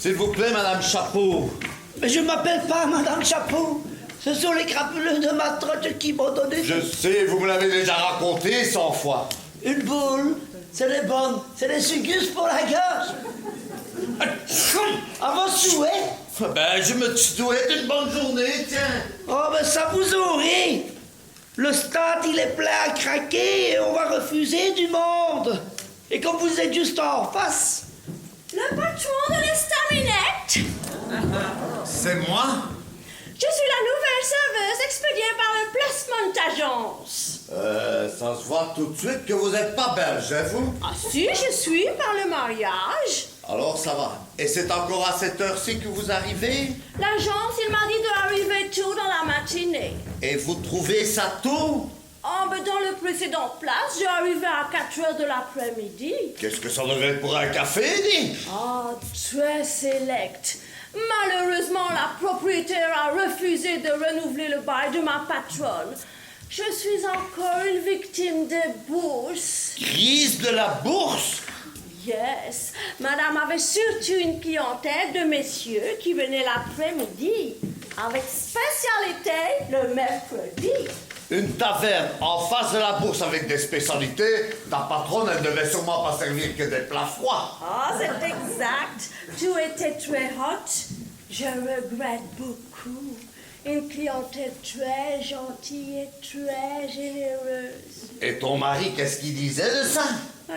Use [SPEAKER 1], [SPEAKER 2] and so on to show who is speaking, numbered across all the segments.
[SPEAKER 1] S'il vous plaît, Madame Chapeau.
[SPEAKER 2] Mais je m'appelle pas Madame Chapeau. Ce sont les crapuleux de ma trotte qui m'ont donné...
[SPEAKER 1] Je sais, vous me l'avez déjà raconté 100 fois.
[SPEAKER 2] Une boule, c'est les bonnes, c'est les sugus pour la gorge. À vos souhaits.
[SPEAKER 1] Ben, je me souhaite une bonne journée, tiens.
[SPEAKER 2] Oh, ben ça vous aurait. Le stade, il est plein à craquer et on va refuser du monde. Et comme vous êtes juste en face...
[SPEAKER 3] Le patron de l'estaminette.
[SPEAKER 1] C'est moi?
[SPEAKER 3] Je suis la nouvelle serveuse expédiée par le placement d'agence.
[SPEAKER 1] Ça se voit tout de suite que vous n'êtes pas belge, hein, vous?
[SPEAKER 3] Ah si, je suis par le mariage.
[SPEAKER 1] Alors ça va. Et c'est encore à cette heure-ci que vous arrivez?
[SPEAKER 3] L'agence, il m'a dit d'arriver tôt dans la matinée.
[SPEAKER 1] Et vous trouvez ça tôt?
[SPEAKER 3] Oh, ben dans le précédent place, j'ai arrivé à 4h de l'après-midi.
[SPEAKER 1] Qu'est-ce que ça devait être pour un café, dis?
[SPEAKER 3] Oh, très select. Malheureusement, la propriétaire a refusé de renouveler le bail de ma patronne. Je suis encore une victime des bourses.
[SPEAKER 1] Crise de la bourse?
[SPEAKER 3] Yes. Madame avait surtout une clientèle de messieurs qui venaient l'après-midi, avec spécialité le mercredi.
[SPEAKER 1] Une taverne en face de la bourse avec des spécialités, ta patronne, elle devait sûrement pas servir que des plats froids.
[SPEAKER 3] Ah, c'est exact. Tout était très hot. Je regrette beaucoup. Une clientèle très gentille et très généreuse.
[SPEAKER 1] Et ton mari, qu'est-ce qu'il disait de ça?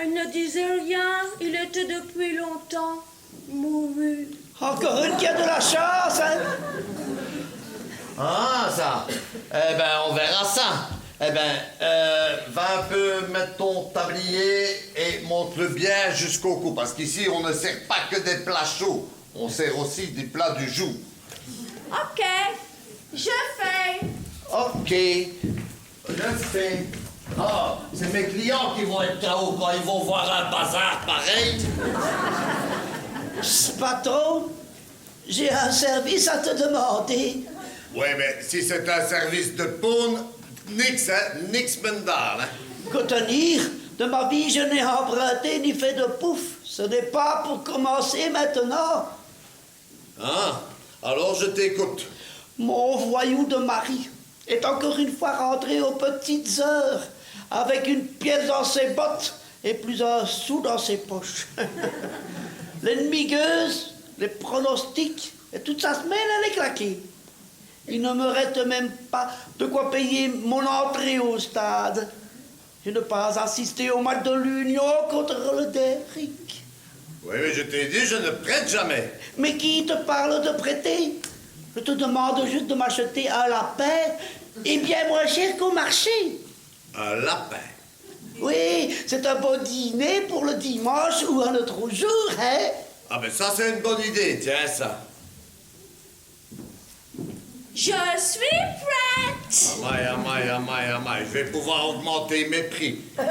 [SPEAKER 3] Il ne disait rien. Il était depuis longtemps mouru.
[SPEAKER 2] Encore une qui a de la chance, hein?
[SPEAKER 1] Ah, ça. Eh ben, on verra ça. Eh ben, va un peu mettre ton tablier et monte-le bien jusqu'au cou. Parce qu'ici, on ne sert pas que des plats chauds. On sert aussi des plats du jour.
[SPEAKER 3] OK. Je fais.
[SPEAKER 1] OK. Je fais. Ah, c'est mes clients qui vont être KO quand ils vont voir un bazar pareil.
[SPEAKER 2] Patron, j'ai un service à te demander.
[SPEAKER 1] Ouais, mais si c'est un service de paune, nix, hein, nix mendal, hein.
[SPEAKER 2] Contenir, de ma vie, je n'ai emprunté ni fait de pouf. Ce n'est pas pour commencer maintenant.
[SPEAKER 1] Ah, alors je t'écoute.
[SPEAKER 2] Mon voyou de mari est encore une fois rentré aux petites heures avec une pièce dans ses bottes et plus un sou dans ses poches. L'ennemi gueuse, les pronostics et toute sa semaine, elle est claquée. Il ne me reste même pas de quoi payer mon entrée au stade. Je n'ai pas assisté au match de l'Union contre le Derrick.
[SPEAKER 1] Oui, mais je t'ai dit, je ne prête jamais.
[SPEAKER 2] Mais qui te parle de prêter? Je te demande juste de m'acheter un lapin et bien moins cher qu'au marché.
[SPEAKER 1] Un lapin.
[SPEAKER 2] Oui, c'est un bon dîner pour le dimanche ou un autre jour, hein?
[SPEAKER 1] Ah ben ça, c'est une bonne idée, tiens ça.
[SPEAKER 3] Je suis prête.
[SPEAKER 1] Amaille, je vais pouvoir augmenter mes prix. Hein?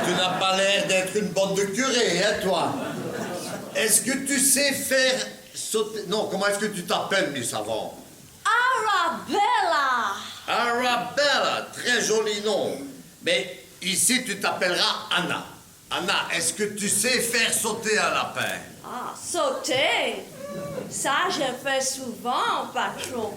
[SPEAKER 1] Tu n'as pas l'air d'être une bonne de curé, hein, toi? Est-ce que tu sais faire sauter... Non, comment est-ce que tu t'appelles, Miss Savon?
[SPEAKER 3] Arabella.
[SPEAKER 1] Arabella, très joli nom. Mais ici, tu t'appelleras Anna. Anna, est-ce que tu sais faire sauter un lapin?
[SPEAKER 3] Ah, sauter. Ça, je fais souvent, patron.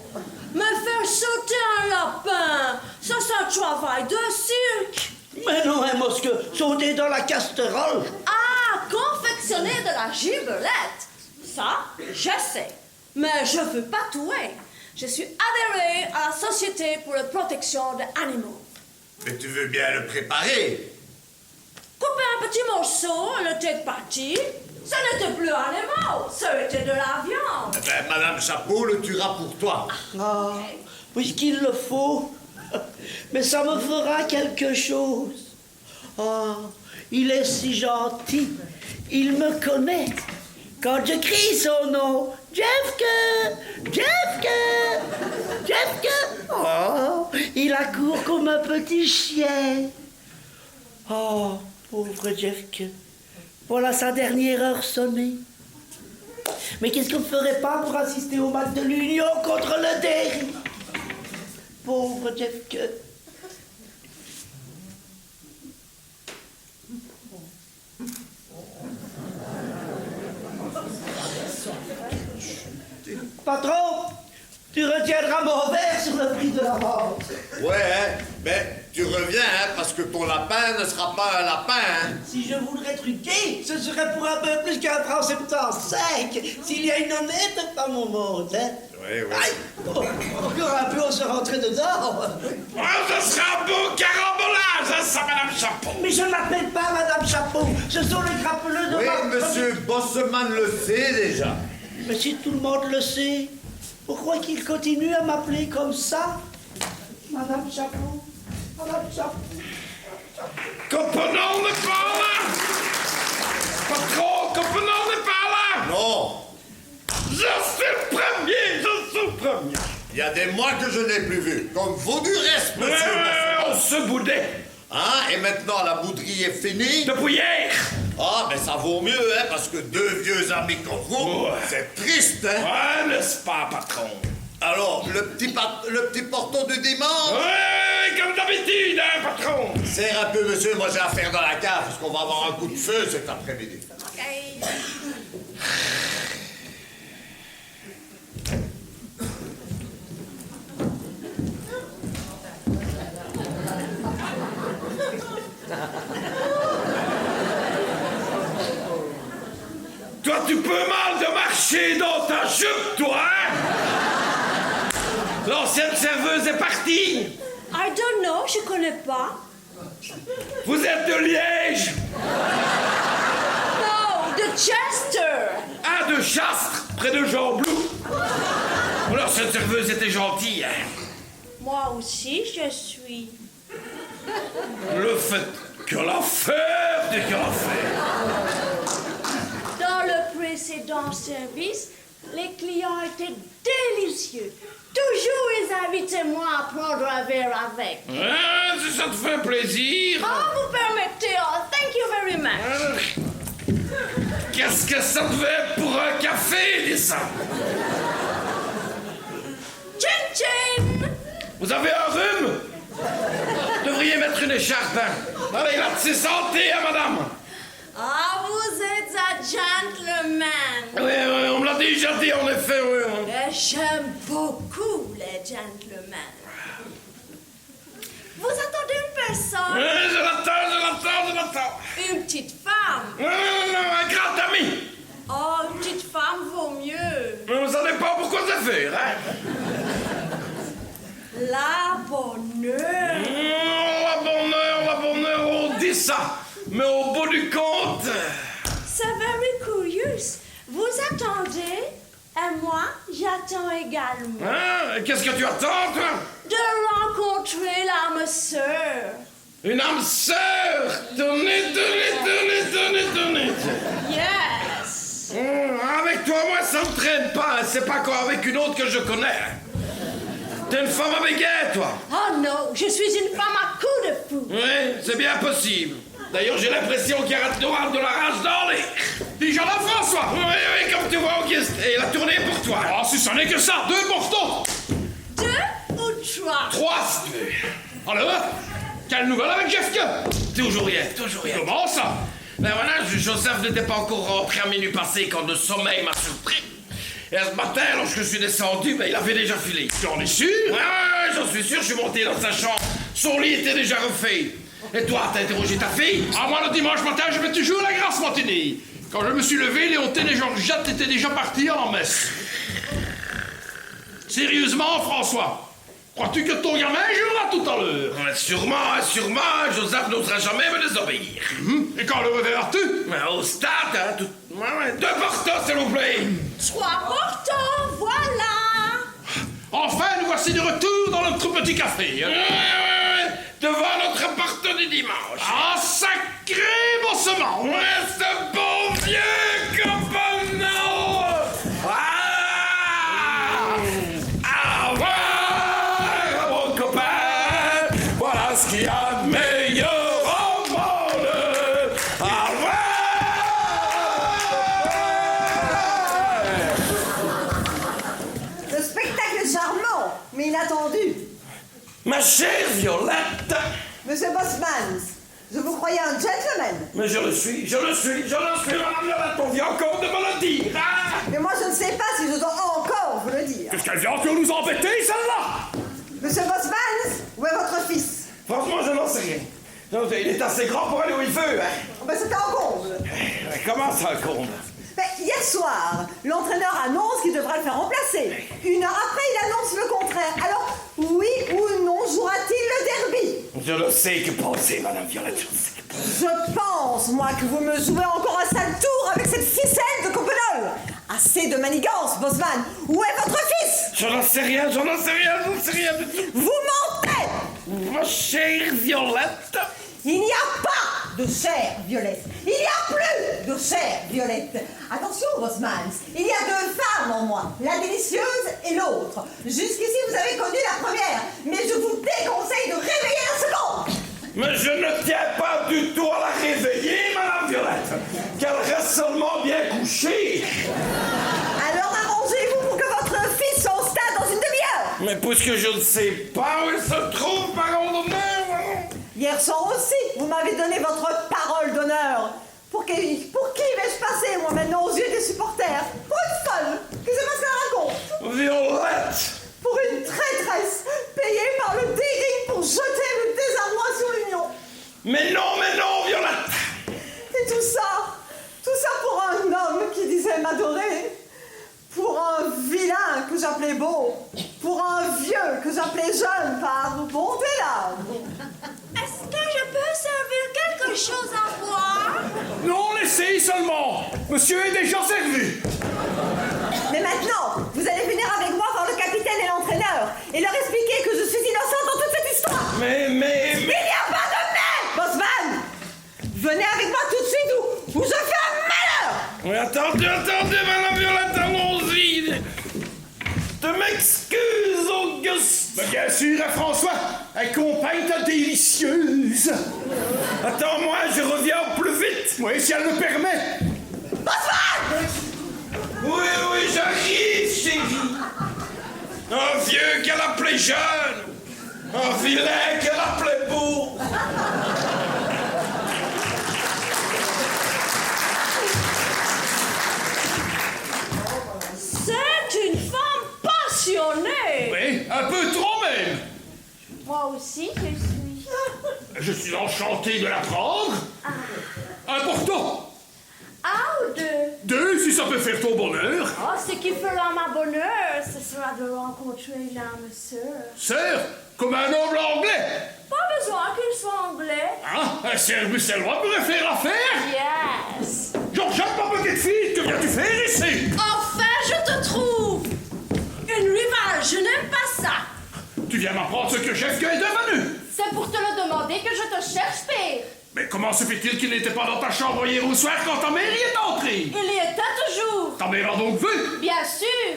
[SPEAKER 3] Me faire sauter un lapin, ça, c'est un travail de cirque.
[SPEAKER 2] Mais non, hein, mosque, sauter dans la casserole.
[SPEAKER 3] Ah, confectionner de la gibelette. Ça, je sais. Mais je veux pas tuer. Je suis adhérée à la Société pour la protection des animaux.
[SPEAKER 1] Mais tu veux bien le préparer?
[SPEAKER 3] Couper un petit morceau, le tête partie. Ce n'était plus un animal, c'était de la viande.
[SPEAKER 1] Eh ben, Madame Chapeau le tuera pour toi.
[SPEAKER 2] Ah, puisqu'il le faut. Mais ça me fera quelque chose. Ah, il est si gentil. Il me connaît. Quand je crie son nom, Jeffke, Jeffke, Jeffke. Oh, il accourt comme un petit chien. Oh, pauvre Jeffke. Voilà sa dernière heure sonnée. Mais qu'est-ce qu'on ne ferait pas pour assister au match de l'Union contre le Derry? Pauvre Jeffke. Patron, tu retiendras mon verre sur le prix de la vente.
[SPEAKER 1] Ouais, hein, mais tu reviens, hein, parce que ton lapin ne sera pas un lapin, hein.
[SPEAKER 2] Si je voudrais truquer, ce serait pour un peu plus qu'un franc 75. S'il y a une honnête femme au monde, hein.
[SPEAKER 1] Oui, oui.
[SPEAKER 2] Aïe! Oh, encore un peu, on se rentrait dedans.
[SPEAKER 4] Oh, ce sera un beau carambolage, hein, ça, Madame Chapeau.
[SPEAKER 2] Mais je ne l'appelle pas Madame Chapeau. Ce sont les crapuleux de
[SPEAKER 1] Oui,
[SPEAKER 2] ma...
[SPEAKER 1] monsieur Bosseman le sait déjà.
[SPEAKER 2] Mais si tout le monde le sait, pourquoi qu'il continue à m'appeler comme ça? Madame Chapeau, Madame Chapeau.
[SPEAKER 4] Copenhague n'est pas là. Patron, Copenhague n'est pas là.
[SPEAKER 1] Non,
[SPEAKER 4] Je suis le premier.
[SPEAKER 1] il y a des mois que je n'ai plus vu. Comme vous du reste, monsieur Bosseman.
[SPEAKER 4] On se boudait
[SPEAKER 1] Hein, et maintenant la bouderie est finie?
[SPEAKER 4] depuis hier.
[SPEAKER 1] Ah, mais ça vaut mieux, hein, parce que deux vieux amis comme vous,
[SPEAKER 4] Ouais.
[SPEAKER 1] c'est triste, hein.
[SPEAKER 4] Ouais, n'est-ce pas, patron?
[SPEAKER 1] Alors, le petit porton du dimanche?
[SPEAKER 4] Ouais, comme d'habitude, hein, patron.
[SPEAKER 1] Serre un peu, monsieur, moi j'ai affaire dans la cave, parce qu'on va avoir un coup de feu cet après-midi.
[SPEAKER 4] Toi, tu peux mal de marcher dans ta jupe, toi, hein? L'ancienne serveuse est partie.
[SPEAKER 3] I don't know, je connais pas.
[SPEAKER 4] Vous êtes de Liège.
[SPEAKER 3] No, de Chester.
[SPEAKER 4] Ah, de Chastres, près de Jean-Blou. L'ancienne serveuse était gentille, hein?
[SPEAKER 3] Moi aussi, je suis.
[SPEAKER 4] Le fait que l'affaire de que l'affaire.
[SPEAKER 3] Dans le précédent service, les clients étaient délicieux. Toujours, ils invitaient moi à prendre un verre avec.
[SPEAKER 4] Ah, si ça te fait plaisir.
[SPEAKER 3] Ah, vous permettez, oh, thank you very much.
[SPEAKER 4] Qu'est-ce que ça te fait pour un café, dis ça?
[SPEAKER 3] Chin chin.
[SPEAKER 4] Vous avez un rhume? Devriez mettre une écharpe, hein? Allez, là, c'est santé, hein, madame?
[SPEAKER 3] Ah, vous êtes un gentleman.
[SPEAKER 4] Oui, on me l'a déjà dit, en effet, oui.
[SPEAKER 3] Et j'aime beaucoup les gentlemen. Vous attendez une personne?
[SPEAKER 4] Oui, je l'attends.
[SPEAKER 3] Une petite femme?
[SPEAKER 4] Non, un grand ami.
[SPEAKER 3] Oh, une petite femme vaut mieux.
[SPEAKER 4] Ça dépend pourquoi ça fait, hein?
[SPEAKER 3] La bonne heure.
[SPEAKER 4] La bonne heure, on dit ça. Mais au bout du compte...
[SPEAKER 3] C'est very curious. Vous attendez et moi, j'attends également.
[SPEAKER 4] Hein? Qu'est-ce que tu attends, toi?
[SPEAKER 3] De rencontrer l'âme sœur.
[SPEAKER 4] Une âme sœur. Tenez.
[SPEAKER 3] Yes.
[SPEAKER 4] Avec toi, moi, ça me traîne pas. C'est pas comme avec une autre que je connais. T'es une femme avec guerre, toi.
[SPEAKER 3] Oh non, je suis une femme à coups de fou.
[SPEAKER 4] Oui, c'est bien possible. D'ailleurs, j'ai l'impression qu'il y a de la rage dans l'air.
[SPEAKER 5] Déjà là, François!
[SPEAKER 4] Oui, comme tu vois, Auguste. Et la tournée est pour toi.
[SPEAKER 5] Ah, si ça n'est que ça, 2 portons!
[SPEAKER 3] 2 ou 3?
[SPEAKER 4] 3, si tu veux.
[SPEAKER 5] Alors, quelle nouvelle avec Jessica?
[SPEAKER 4] Toujours rien.
[SPEAKER 5] Comment ça?
[SPEAKER 4] Ben voilà, Joseph n'était pas encore rentré à minuit passé quand le sommeil m'a surpris. Et ce matin, lorsque je suis descendu, ben il avait déjà filé.
[SPEAKER 5] Tu en es sûr?
[SPEAKER 4] Ouais, j'en suis sûr, je suis monté dans sa chambre. Son lit était déjà refait. Et toi, t'as interrogé ta fille?
[SPEAKER 5] Ah, moi, le dimanche matin, je vais toujours à la grasse matinée. Quand je me suis levé, Léontine et Georgette étaient déjà partis en messe. Sérieusement, François, crois-tu que ton gamin jouera tout à l'heure?
[SPEAKER 4] Ouais, sûrement, Joseph n'osera jamais me désobéir.
[SPEAKER 5] Et quand le reverras-tu?
[SPEAKER 4] Mais au stade, hein, tout... Ouais, 2 portons, s'il vous plaît.
[SPEAKER 3] 3 portants, voilà.
[SPEAKER 5] Enfin, nous voici de retour dans notre petit café. Hein?
[SPEAKER 4] Ouais, devant notre porte du dimanche.
[SPEAKER 5] Ah, sacré bossement!
[SPEAKER 4] Ouais, ce bon vieux Copenhague! Ah, mon copain! Voilà ce qu'il y a de meilleur au monde! Ah,
[SPEAKER 6] Le spectacle est charmant, mais inattendu.
[SPEAKER 4] ma chère Violette!
[SPEAKER 6] Monsieur Bosmans, je vous croyais un gentleman.
[SPEAKER 4] Mais je le suis, madame Violette, on vient encore de me le dire! Ah!
[SPEAKER 6] Mais moi, je ne sais pas si je dois encore vous le
[SPEAKER 5] Elle vient encore nous embêter, celle-là!
[SPEAKER 6] Monsieur Bosmans, où est votre fils?
[SPEAKER 4] Franchement, je n'en sais rien. Non, il est assez grand pour aller où il veut, hein.
[SPEAKER 6] Ben, c'était en comble.
[SPEAKER 4] Comment ça, le comble?
[SPEAKER 6] Ben, hier soir, l'entraîneur annonce qu'il devra le faire remplacer. 1 heure après, il annonce le contraire. Alors, oui ou non jouera-t-il le derby?
[SPEAKER 4] Je ne sais que penser, Madame Violette. Je ne sais que penser.
[SPEAKER 6] Je pense, moi, que vous me jouez encore un sale tour avec cette ficelle de Copenhague. Assez de manigance, Bosman. Où est votre fils?
[SPEAKER 4] Je n'en sais rien, je n'en sais rien, je n'en sais rien du tout.
[SPEAKER 6] Vous mentez!
[SPEAKER 4] Ma chère Violette.
[SPEAKER 6] Il n'y a pas de chair violette. Il n'y a plus de chair violette. Attention, Bosmans, il y a 2 femmes en moi, la délicieuse et l'autre. Jusqu'ici, vous avez connu la première, mais je vous déconseille de réveiller la seconde.
[SPEAKER 4] Mais je ne tiens pas du tout à la réveiller, Madame Violette. Qu'elle reste seulement bien couchée.
[SPEAKER 6] Alors arrangez-vous pour que votre fils soit au stade dans une demi-heure.
[SPEAKER 4] Mais puisque je ne sais pas où il se trouve, parole d'honneur.
[SPEAKER 6] Hier soir aussi, vous m'avez donné votre parole d'honneur. Pour qui vais-je passer, moi, maintenant, aux yeux des supporters? Pour une folle? Qu'est-ce que ça raconte?
[SPEAKER 4] Violette.
[SPEAKER 6] Pour une traîtresse, payée par le dégril pour jeter le désarroi sur l'Union.
[SPEAKER 4] Mais non, Violette.
[SPEAKER 6] Et tout ça pour un homme qui disait m'adorer, pour un vilain que j'appelais beau, pour un vieux que j'appelais jeune par bonté d'âme.
[SPEAKER 3] Est-ce que je peux servir quelque chose à boire?
[SPEAKER 5] Non, laissez seulement! Monsieur est déjà servi!
[SPEAKER 6] Mais maintenant, vous allez venir avec moi voir le capitaine et l'entraîneur et leur expliquer que je suis innocente dans toute cette histoire.
[SPEAKER 4] Mais...
[SPEAKER 6] Il n'y a pas de mais, Bosman. Venez avec moi tout de suite ou je fais un malheur.
[SPEAKER 4] Mais attendez, Madame Violette, allons-y. Je m'excuse, Auguste.
[SPEAKER 5] Mais bien sûr, François, accompagne ta délicieuse.
[SPEAKER 4] Attends-moi, je reviens au plus vite.
[SPEAKER 5] Oui, si elle le permet.
[SPEAKER 6] Bosman.
[SPEAKER 4] Oui, j'arrive, chérie. Un vieux qu'elle appelait jeune. Un vilain qu'elle appelait beau.
[SPEAKER 3] C'est une femme passionnée.
[SPEAKER 5] Oui, un peu trop même.
[SPEAKER 3] Moi aussi, je suis.
[SPEAKER 5] Je suis enchanté de l'apprendre. Important.
[SPEAKER 3] Un ou 2?
[SPEAKER 5] 2, si ça peut faire ton bonheur.
[SPEAKER 3] Oh, ce qui fera ma bonheur, ce sera de rencontrer l'âme sœur.
[SPEAKER 5] Sœur, comme un noble anglais.
[SPEAKER 3] Pas besoin qu'il soit anglais.
[SPEAKER 5] Hein? Un serbe bruxellois pourrait faire affaire.
[SPEAKER 3] Yes.
[SPEAKER 5] Georgette, ma petite fille, que viens-tu faire ici?
[SPEAKER 3] Enfin, je te trouve. Une rivale, je n'aime pas ça.
[SPEAKER 5] Tu viens m'apprendre ce que Chef est devenu.
[SPEAKER 3] C'est pour te le demander que je te cherche, père.
[SPEAKER 5] Mais comment se fait-il qu'il n'était pas dans ta chambre hier au soir quand ta mère y est entrée?
[SPEAKER 3] Il y était toujours.
[SPEAKER 5] Ta mère a donc vu?
[SPEAKER 3] Bien sûr.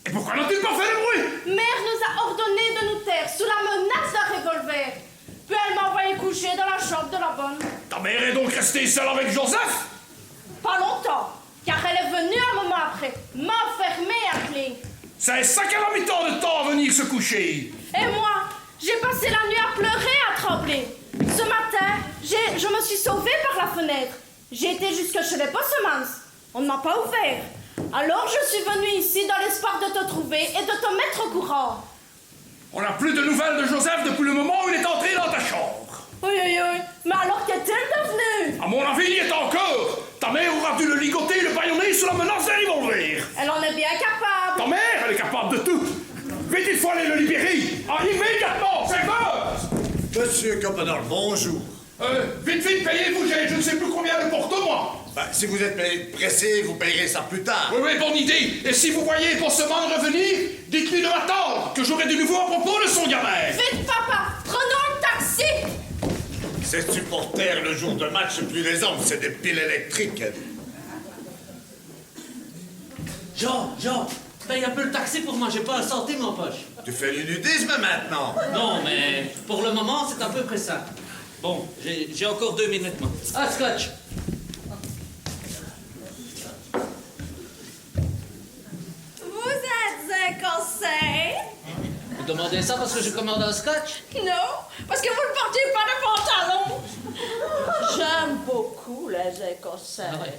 [SPEAKER 5] Et pourquoi n'a-t-il pas fait le bruit?
[SPEAKER 3] Mère nous a ordonné de nous taire sous la menace d'un revolver. Puis elle m'a envoyé coucher dans la chambre de la bonne.
[SPEAKER 5] Ta mère est donc restée seule avec Joseph?
[SPEAKER 3] Pas longtemps, car elle est venue un moment après, m'enfermer à clé.
[SPEAKER 5] C'est ça qu'elle a mis tant de temps à venir se coucher.
[SPEAKER 3] Et moi, j'ai passé la nuit à pleurer, à trembler. Ce matin, je me suis sauvée par la fenêtre. J'ai été jusque chez les Bosmans. On ne m'a pas ouvert. Alors je suis venue ici dans l'espoir de te trouver et de te mettre au courant.
[SPEAKER 5] On n'a plus de nouvelles de Joseph depuis le moment où il est entré dans ta chambre.
[SPEAKER 3] Oui, mais alors qu'est-il devenu?
[SPEAKER 5] À mon avis, il y est encore. Ta mère aura dû le ligoter et le bâillonner sous la menace d'un revolver.
[SPEAKER 3] Elle en est bien capable.
[SPEAKER 5] Ta mère, elle est capable de tout. Vite, il faut aller le libérer. Ah, immédiatement, c'est bon.
[SPEAKER 1] Monsieur Copenhague, bonjour.
[SPEAKER 5] Vite, payez-vous, je ne sais plus combien le porte-moi.
[SPEAKER 1] Ben, si vous êtes pressé, vous payerez ça plus tard.
[SPEAKER 5] Oui, bonne idée. Et si vous voyez Bosman revenir, dites-lui de m'attendre, que j'aurai du nouveau à propos de son gamin.
[SPEAKER 3] Vite, papa, prenons le taxi.
[SPEAKER 1] Ces supporters, le jour de match, c'est plus des hommes, c'est des piles électriques.
[SPEAKER 7] Jean, paye un peu le taxi pour moi, j'ai pas un centime en poche.
[SPEAKER 1] Tu fais du nudisme maintenant.
[SPEAKER 7] Non, mais pour le moment, c'est à peu près ça. Bon, j'ai encore 2 minutes, moi. Ah, scotch.
[SPEAKER 3] Vous êtes écossais?
[SPEAKER 7] Vous demandez ça parce que je commande un scotch?
[SPEAKER 3] Non, parce que vous ne portez pas de pantalon. J'aime beaucoup les Écossais.
[SPEAKER 7] Ah ouais.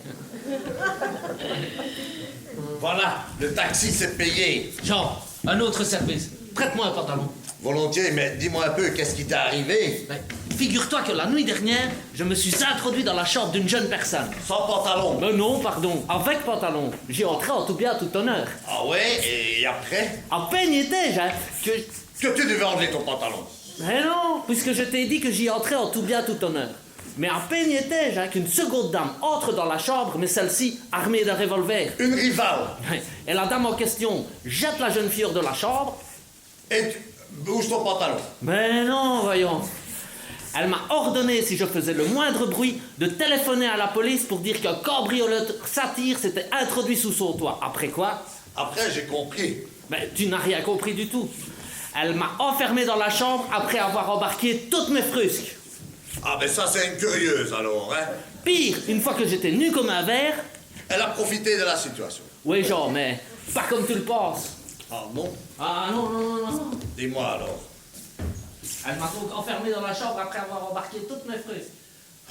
[SPEAKER 7] Voilà.
[SPEAKER 1] Le taxi, c'est payé.
[SPEAKER 7] Jean, un autre service. Prête-moi un pantalon.
[SPEAKER 1] Volontiers, mais dis-moi un peu, qu'est-ce qui t'est arrivé?
[SPEAKER 7] Ben, figure-toi que la nuit dernière, je me suis introduit dans la chambre d'une jeune personne.
[SPEAKER 1] Sans pantalon.
[SPEAKER 7] Non, pardon, avec pantalon. J'y entrais en tout bien, tout honneur.
[SPEAKER 1] Ah ouais, et après?
[SPEAKER 7] À peine y étais-je, hein, que...
[SPEAKER 1] Que tu devais enlever ton pantalon.
[SPEAKER 7] Mais non, puisque je t'ai dit que j'y entrais en tout bien, tout honneur. Mais à peine y étais-je, hein, qu'une seconde dame entre dans la chambre, mais celle-ci armée d'un revolver.
[SPEAKER 1] Une rivale.
[SPEAKER 7] Et la dame en question jette la jeune fille hors de la chambre.
[SPEAKER 1] Et tu bouge ton pantalon.
[SPEAKER 7] Mais non, voyons. Elle m'a ordonné, si je faisais le moindre bruit, de téléphoner à la police pour dire qu'un cambrioleur satire s'était introduit sous son toit. Après quoi?
[SPEAKER 1] Après, j'ai compris.
[SPEAKER 7] Mais tu n'as rien compris du tout. Elle m'a enfermé dans la chambre après avoir embarqué toutes mes frusques.
[SPEAKER 1] Ah, ben ça, c'est une curieuse, alors, hein?
[SPEAKER 7] Pire, une fois que j'étais nu comme un verre...
[SPEAKER 1] Elle a profité de la situation.
[SPEAKER 7] Oui, Jean, mais pas comme tu le penses.
[SPEAKER 1] Ah bon?
[SPEAKER 7] Ah non.
[SPEAKER 1] Dis-moi alors.
[SPEAKER 7] Elle m'a donc enfermé dans la chambre après avoir embarqué toutes mes frusques.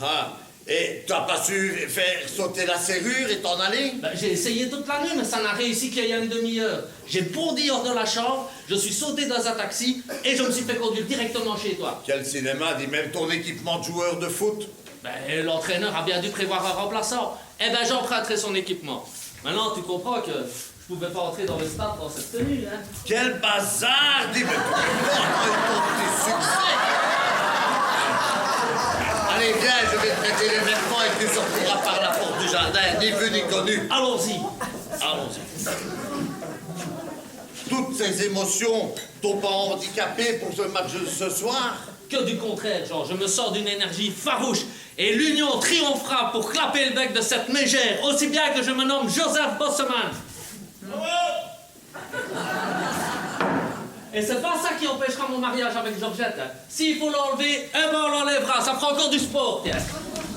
[SPEAKER 1] Ah, et tu n'as pas su faire sauter la serrure et t'en aller?
[SPEAKER 7] Ben, j'ai essayé toute la nuit, mais ça n'a réussi qu'il y a une demi-heure. J'ai bondi hors de la chambre, je suis sauté dans un taxi et je me suis fait conduire directement chez toi.
[SPEAKER 1] Quel cinéma, dit même ton équipement de joueur de foot?
[SPEAKER 7] Ben, l'entraîneur a bien dû prévoir un remplaçant. Eh ben, j'emprunterai son équipement. Maintenant, tu comprends que je pouvais pas entrer dans le stade dans cette tenue, hein.
[SPEAKER 1] Quel bazar! Dis, mais ton petit succès! Allez, viens, je vais te prêter les vêtements et tu sortiras par la porte du jardin, ni vu ni connu.
[SPEAKER 7] Allons-y.
[SPEAKER 1] Allons-y. Toutes ces émotions t'ont pas handicapé pour ce match de ce soir?
[SPEAKER 7] Que du contraire, Jean, je me sors d'une énergie farouche et l'union triomphera pour clapper le bec de cette mégère, aussi bien que je me nomme Joseph Bosseman. Et c'est pas ça qui empêchera mon mariage avec Georgette. Hein. S'il faut l'enlever, eh ben on l'enlèvera, ça fera encore du sport, tiens.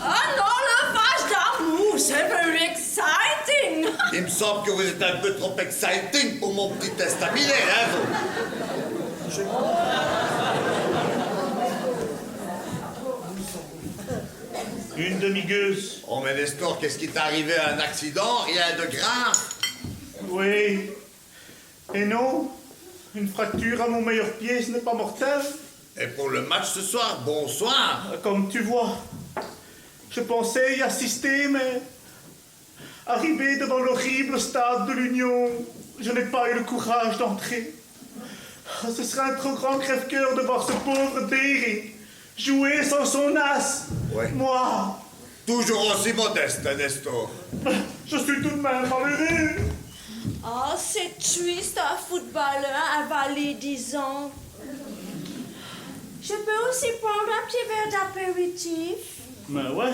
[SPEAKER 3] Ah non, le match d'amour, c'est very exciting.
[SPEAKER 1] Il me semble que vous êtes un peu trop exciting pour mon petit estaminet, hein, vous?
[SPEAKER 8] Une demi-gueuse.
[SPEAKER 1] Oh, mais Nestor, qu'est-ce qui t'est arrivé? Un accident? Rien de grave?
[SPEAKER 8] Oui. Et non, une fracture à mon meilleur pied, ce n'est pas mortel.
[SPEAKER 1] Et pour le match ce soir, bonsoir.
[SPEAKER 8] Comme tu vois, je pensais y assister, mais... Arrivé devant l'horrible stade de l'Union, je n'ai pas eu le courage d'entrer. Ce serait un trop grand crève-cœur de voir ce pauvre Derry jouer sans son as.
[SPEAKER 1] Ouais.
[SPEAKER 8] Moi,
[SPEAKER 1] Toujours aussi modeste, hein, Nestor.
[SPEAKER 8] je suis tout de même malheureux.
[SPEAKER 3] Oh, c'est triste, un footballeur avalé 10 ans. Je peux aussi prendre un petit verre d'apéritif?
[SPEAKER 8] Mais ouais.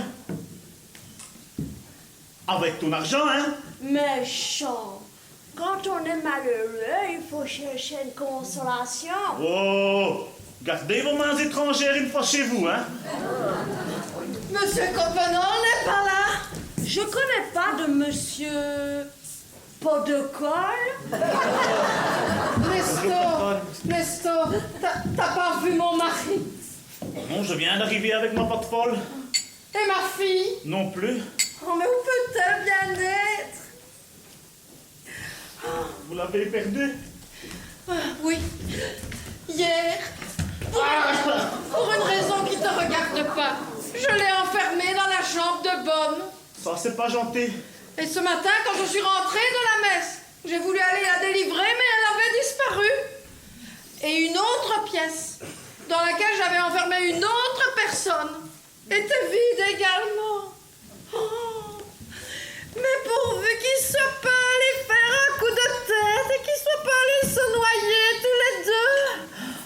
[SPEAKER 8] Avec ton argent, hein?
[SPEAKER 3] Méchant. Quand on est malheureux, il faut chercher une consolation.
[SPEAKER 8] Oh! Gardez vos mains étrangères une fois chez vous, hein?
[SPEAKER 3] Monsieur Copenhague n'est pas là. Je connais pas de monsieur Pot de colle. Nestor, t'as pas vu mon mari?
[SPEAKER 8] Non, je viens d'arriver avec ma patte folle.
[SPEAKER 3] Et ma fille?
[SPEAKER 8] Non plus.
[SPEAKER 3] Oh, mais où peut-elle bien être?
[SPEAKER 8] Vous l'avez perdu?
[SPEAKER 3] Oui. Hier. Pour une raison qui te regarde pas. Je l'ai enfermée dans la chambre de bonne.
[SPEAKER 8] Ça, c'est pas gentil.
[SPEAKER 3] Et ce matin, quand je suis rentrée de la messe, j'ai voulu aller la délivrer, mais elle avait disparu. Et une autre pièce, dans laquelle j'avais enfermé une autre personne, était vide également. Oh. Mais pourvu qu'ils ne soient pas allés faire un coup de tête et qu'ils ne soient pas allés se noyer tous les deux.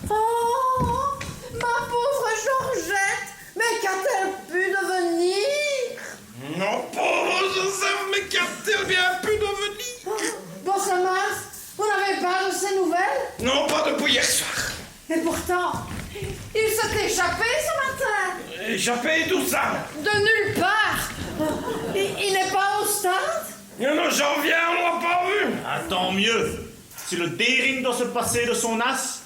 [SPEAKER 3] Oh, ma pauvre Georgette, mais qu'a-t-elle pu devenir?
[SPEAKER 4] Non, pauvre Joseph, mais qu'a-t-elle bien pu devenir?
[SPEAKER 3] Bosseman, vous n'avez pas de ces nouvelles?
[SPEAKER 4] Non, pas depuis hier soir.
[SPEAKER 3] Et pourtant, il s'est échappé ce matin.
[SPEAKER 4] Échappé, tout ça.
[SPEAKER 3] De nulle part. Il n'est pas au stade?
[SPEAKER 4] Non, j'en viens, on l'a pas vu.
[SPEAKER 8] Ah, tant mieux. Si le Dering doit se passer de son as,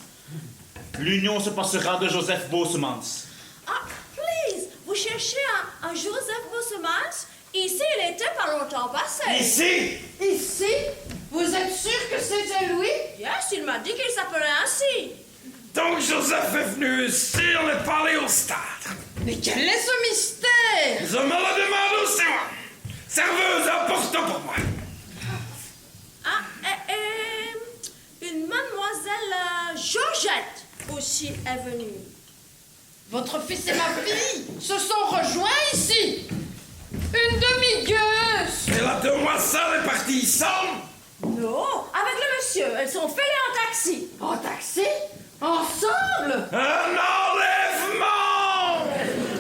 [SPEAKER 8] l'union se passera de Joseph Bossemans.
[SPEAKER 3] Ah, please, vous cherchez un Joseph Bossemans? Ici, il était pas longtemps passé.
[SPEAKER 4] Ici?
[SPEAKER 3] Ici? Yes, il m'a dit qu'il s'appelait ainsi.
[SPEAKER 4] Donc Joseph est venu sur le paléostade.
[SPEAKER 9] Mais quel est ce mystère?
[SPEAKER 4] Je me le demande, c'est moi. Serveuse, apporte pour moi.
[SPEAKER 3] Ah, une mademoiselle Georgette aussi est venue.
[SPEAKER 9] Votre fils et ma fille se sont rejoints ici. Une demi-gueuse.
[SPEAKER 4] Et la demoiselle est partie seule.
[SPEAKER 3] Non, avec le monsieur. Elles sont filées en taxi.
[SPEAKER 9] En taxi? Ensemble?
[SPEAKER 4] Un enlèvement.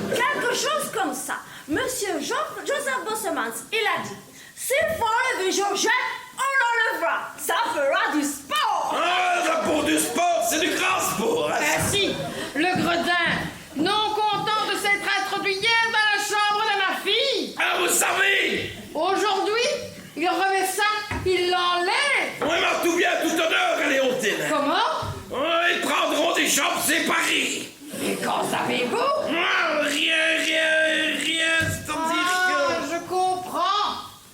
[SPEAKER 3] Quelque chose comme ça. Monsieur Joseph Bossemans, il a dit, s'il faut enlever Georgette, on l'enlèvera. Ça fera du sport.
[SPEAKER 4] Ah, ça pour du sport, c'est du grand sport. Hein.
[SPEAKER 9] Ainsi, le gredin, non content de s'être introduit hier dans la chambre de ma fille.
[SPEAKER 4] Ah, vous savez.
[SPEAKER 9] Aujourd'hui, il remet ça, il l'enlève.
[SPEAKER 4] Oui, mais tout bien, tout honneur, elle est hautaine.
[SPEAKER 9] Comment?
[SPEAKER 4] Ils prendront des chambres séparées.
[SPEAKER 9] Et qu'en savez-vous?
[SPEAKER 4] Ah, rien, c'est-à-dire que...
[SPEAKER 9] Je comprends.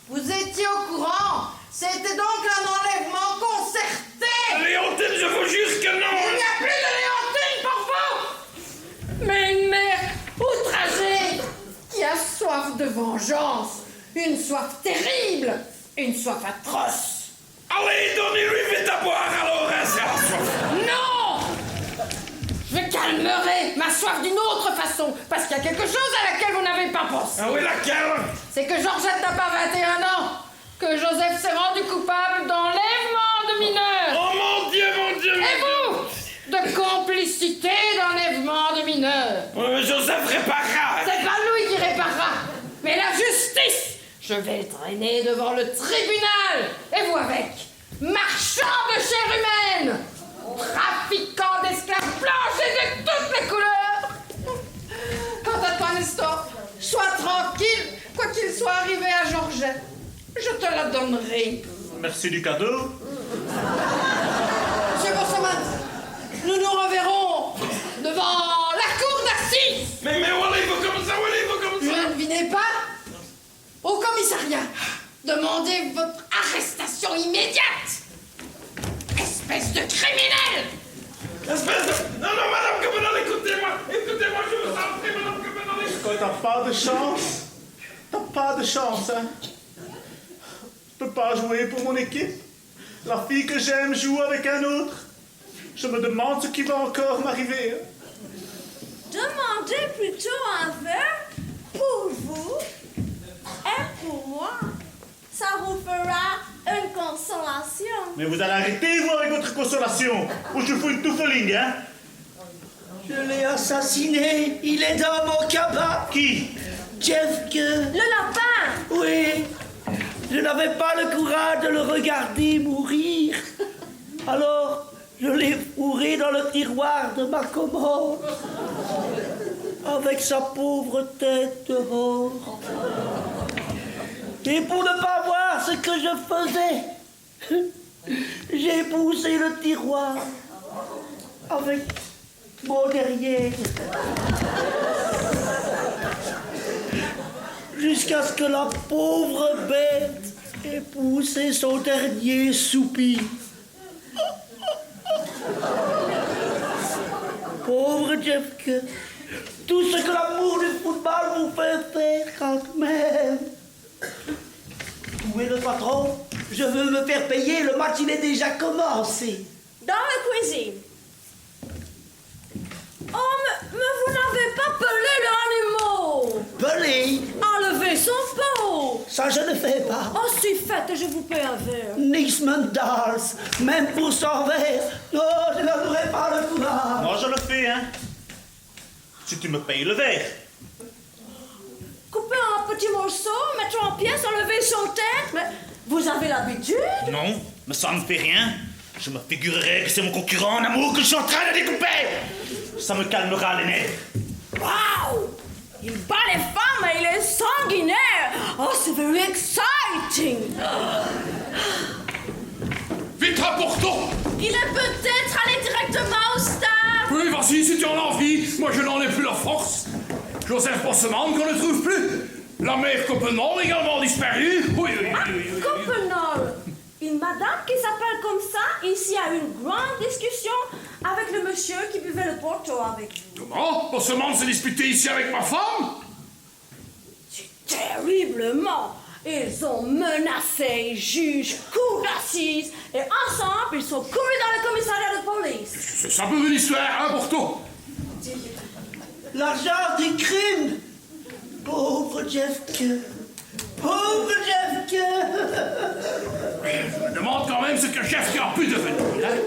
[SPEAKER 9] Vous étiez au courant. C'était donc un enlèvement concerté.
[SPEAKER 4] Léontine, je vous jure que non.
[SPEAKER 9] Il n'y a plus de Léontine pour vous. Mais une mère outragée qui a soif de vengeance. Une soif terrible. Une soif atroce.
[SPEAKER 4] Allez, donnez-lui vite à boire, alors, hein, c'est la soif.
[SPEAKER 9] Non! Je calmerai ma soif d'une autre façon, parce qu'il y a quelque chose à laquelle vous n'avez pas pensé.
[SPEAKER 4] Ah oui, laquelle?
[SPEAKER 9] C'est que Georgette n'a pas 21 ans, que Joseph s'est rendu coupable d'enlèvement de mineurs.
[SPEAKER 4] Oh mon Dieu,
[SPEAKER 9] Et vous, de complicité d'enlèvement de mineurs.
[SPEAKER 4] Oui, mais Joseph réparera.
[SPEAKER 9] C'est pas lui qui réparera, mais la justice. Je vais le traîner devant le tribunal, et vous avec. Marchand de chair humaine, trafiquant d'esclaves blanches et de toutes les couleurs. Quant à toi, Nestor, sois tranquille, quoi qu'il soit arrivé à Georgette. Je te la donnerai.
[SPEAKER 8] Merci du cadeau.
[SPEAKER 9] Monsieur Bossemans, nous nous reverrons devant la cour d'assises.
[SPEAKER 4] Mais où allez-vous comme ça,
[SPEAKER 9] Je ne devinez pas. Au commissariat, demandez votre arrestation immédiate. Espèce de criminel.
[SPEAKER 4] Espèce de... Non, madame Copenal, écoutez-moi, je vous en prie, madame Copenal.
[SPEAKER 8] Quand t'as pas de chance, hein. Je peux pas jouer pour mon équipe. La fille que j'aime joue avec un autre. Je me demande ce qui va encore m'arriver.
[SPEAKER 3] Demandez plutôt un verre pour vous et pour moi. Ça vous fera une consolation.
[SPEAKER 8] Mais vous allez arrêter, vous, avec votre consolation. Ou je fous une touffeling, hein.
[SPEAKER 2] Je l'ai assassiné. Il est dans mon cabas.
[SPEAKER 8] Qui?
[SPEAKER 2] Jeff que...
[SPEAKER 3] Le lapin.
[SPEAKER 2] Oui. Je n'avais pas le courage de le regarder mourir. Alors, je l'ai fourré dans le tiroir de ma commode. Avec sa pauvre tête dehors. Et pour ne pas voir ce que je faisais, j'ai poussé le tiroir avec mon derrière. Jusqu'à ce que la pauvre bête ait poussé son dernier soupir. Pauvre Jeffke, tout ce que l'amour du football vous fait faire quand même. Où est le patron? Je veux me faire payer, le match il est déjà commencé.
[SPEAKER 3] Dans la cuisine. Oh, mais vous n'avez pas pelé l'animal.
[SPEAKER 2] Pelé?
[SPEAKER 3] Enlevez son pot.
[SPEAKER 2] Ça je ne fais pas.
[SPEAKER 3] Oh, si fait, je vous paie un verre.
[SPEAKER 2] Nixman Dals, même pour 100 verres. Non, je n'en aurais pas le courage.
[SPEAKER 8] Moi, je le fais, hein. Si tu me payes le verre.
[SPEAKER 3] Couper en petits morceaux, mettre en pièces, enlever son tête. Mais vous avez l'habitude.
[SPEAKER 8] Non, mais ça ne fait rien. Je me figurerai que c'est mon concurrent en amour que je suis en train de découper. Ça me calmera les nerfs.
[SPEAKER 3] Waouh! Il bat les femmes et il est sanguinaire. Oh, c'est very exciting.
[SPEAKER 5] Vite, rapportons.
[SPEAKER 3] Il est peut-être allé directement au stade.
[SPEAKER 5] Oui, vas-y, si tu en as envie. Moi, je n'en ai plus la force. Joseph Bossemans qu'on ne trouve plus. La mère Copenal également disparue. Oui.
[SPEAKER 3] Copenal. Il m'a madame qui s'appelle comme ça, ici a une grande discussion avec le monsieur qui buvait le porto avec vous.
[SPEAKER 5] Comment? Bosseman s'est disputé ici avec ma femme?
[SPEAKER 3] Terriblement. Ils ont menacé juge, cour d'assises, et ensemble, ils sont courus dans le commissariat de police.
[SPEAKER 5] C'est ça peu une histoire, hein, Porto?
[SPEAKER 2] L'argent du crime. Pauvre Jeff Kerr. Pauvre Jeff Kerr.
[SPEAKER 5] Je me demande quand même ce que Jeff Kerr a pu devenir, hein?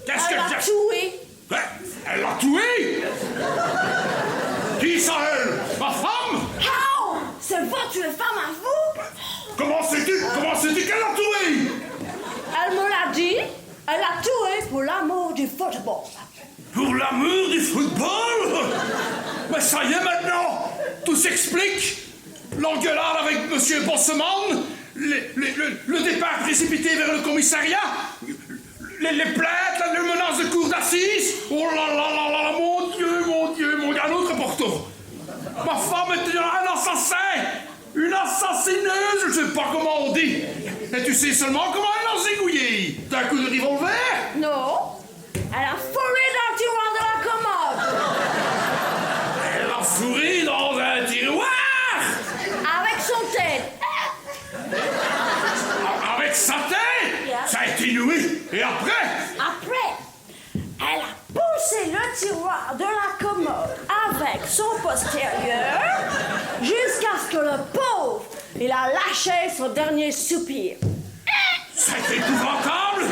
[SPEAKER 5] Qu'est-ce
[SPEAKER 3] Elle
[SPEAKER 5] que
[SPEAKER 3] l'a
[SPEAKER 5] Jeff...
[SPEAKER 3] tué.
[SPEAKER 5] Hein? Elle l'a tué? Qui ça, elle? Ma femme?
[SPEAKER 3] How? C'est votre femme à vous?
[SPEAKER 5] Comment sais-tu qu'elle l'a tué?
[SPEAKER 3] Elle me l'a dit. Elle l'a tué pour l'amour du football.
[SPEAKER 5] Pour l'amour du football? Mais ça y est maintenant, tout s'explique. L'engueulade avec Monsieur Bosseman, le départ précipité vers le commissariat, les plaintes, les menaces de cour d'assises. Oh là là là là, mon Dieu, un autre Porto. Ma femme était un assassin, une assassineuse, je sais pas comment on dit. Et tu sais seulement comment elle l'a zigouillé? D'un coup de revolver?
[SPEAKER 3] Non. Elle a fourré dans le tiroir de la commode.
[SPEAKER 5] Elle l'a fourré dans un tiroir?
[SPEAKER 3] Avec son tête.
[SPEAKER 5] Avec sa tête?
[SPEAKER 3] Yeah.
[SPEAKER 5] Ça a été inouï. Et après?
[SPEAKER 3] Après, elle a poussé le tiroir de la commode avec son postérieur jusqu'à ce que le pauvre, il a lâché son dernier soupir.
[SPEAKER 5] C'est épouvantable!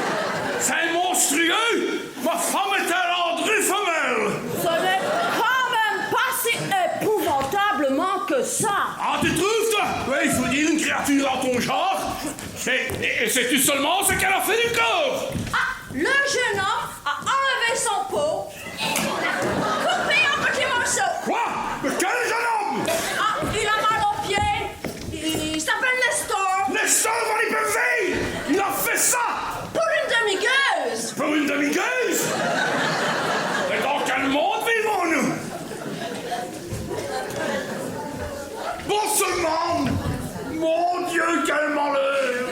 [SPEAKER 5] C'est monstrueux! Ma femme est un landru femelle!
[SPEAKER 3] Ce n'est quand même pas si épouvantablement que ça.
[SPEAKER 5] Ah, tu trouves, toi? Oui, il faut dire une créature en ton genre. Et sais-tu seulement ce qu'elle a fait du corps?
[SPEAKER 3] Ah, le jeune homme a enlevé son pot et coupé en petits morceaux.
[SPEAKER 5] Quoi? Mais quel jeune homme?
[SPEAKER 3] Ah, il a mal aux pieds. Il s'appelle Nestor.
[SPEAKER 5] Nestor Van Ipervey! Il a fait ça!
[SPEAKER 3] Pour une demi-gueuse.
[SPEAKER 5] Pour une demi-gueuse? Mais dans quel monde vivons-nous? Bosseman! Mon Dieu, quel malheur!